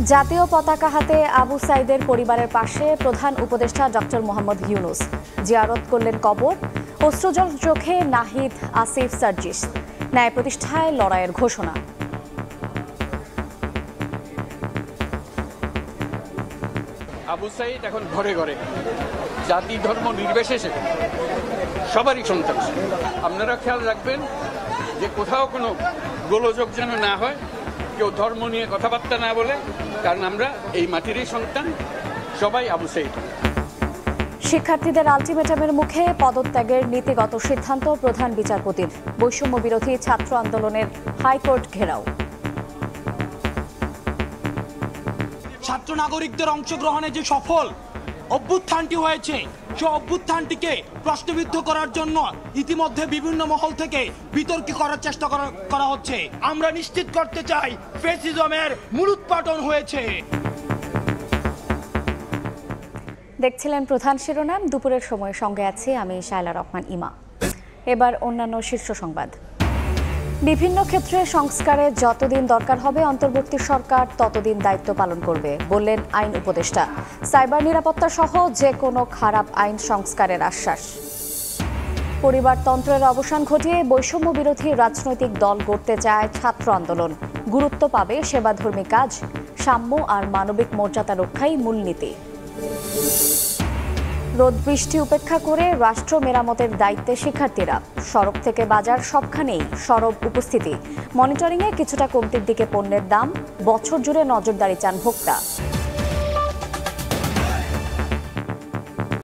জাতীয় পতাকা হাতে আবু সাইদের পরিবারের পাশে প্রধান উপদেষ্টা ডক্টর মোহাম্মদ ইউনূস জিয়ারত করলেন কবর। অশ্রুজল চোখে নাহিদ আসিফ সার্জিস। ন্যায় প্রতিষ্ঠায় লড়াইয়ের ঘোষণা। আবু সাইদ এখন ঘরে ঘরে, জাতি ধর্ম নির্বিশেষে সবারই সন্তান। আপনারা খেয়াল রাখবেন যে কোথাও কোনো গোলযোগ যেন না হয়, কেউ ধর্ম নিয়ে কথাবার্তা না বলে, কারণ আমরা এই মাটিরই সন্তান, সবাই আবু সাইদ। শিক্ষার্থীদের আলটিমেটামের মুখে পদত্যাগের নীতিগত সিদ্ধান্ত প্রধান বিচারপতির। বৈষম্য বিরোধী ছাত্র আন্দোলনের হাইকোর্ট ঘেরাও। ছাত্র নাগরিকদের অংশগ্রহণে যে সফল অভ্যুত্থানটি হয়েছে, সে অভ্যুত্থানটিকে প্রশ্নবিদ্ধ করার জন্য ইতিমধ্যে বিভিন্ন মহল থেকে বিতর্ক করার চেষ্টা করা হচ্ছে। আমরা নিশ্চিত করতে চাই ফ্যাসিজমের মূলোৎপাটন হয়েছে। দেখছিলেন প্রধান শিরোনাম। দুপুরের সময় সঙ্গে আছি আমি শায়লা রহমান ইমা। এবার অন্যান্য শীর্ষ সংবাদ। বিভিন্ন ক্ষেত্রে সংস্কারে যতদিন দরকার হবে অন্তর্বর্তী সরকার ততদিন দায়িত্ব পালন করবে বললেন আইন উপদেষ্টা। সাইবার নিরাপত্তা সহ যে কোনো খারাপ আইন সংস্কারের আশ্বাস। পরিবারতন্ত্রের অবসান ঘটিয়ে বৈষম্য বিরোধী রাজনৈতিক দল গড়তে চায় ছাত্র আন্দোলন। গুরুত্ব পাবে সেবাধর্মী কাজ, সাম্য আর মানবিক মর্যাদা রক্ষাই মূলনীতি। রোদ বৃষ্টি উপেক্ষা করে রাষ্ট্র মেরামতের দায়িত্বে শিক্ষার্থীরা। সড়ক থেকে বাজার সবখানেই সরব উপস্থিতি। মনিটরিংয়ে কিছুটা কমতির দিকে পণ্যের দাম। বছর জুড়ে নজরদারি চান ভোক্তা।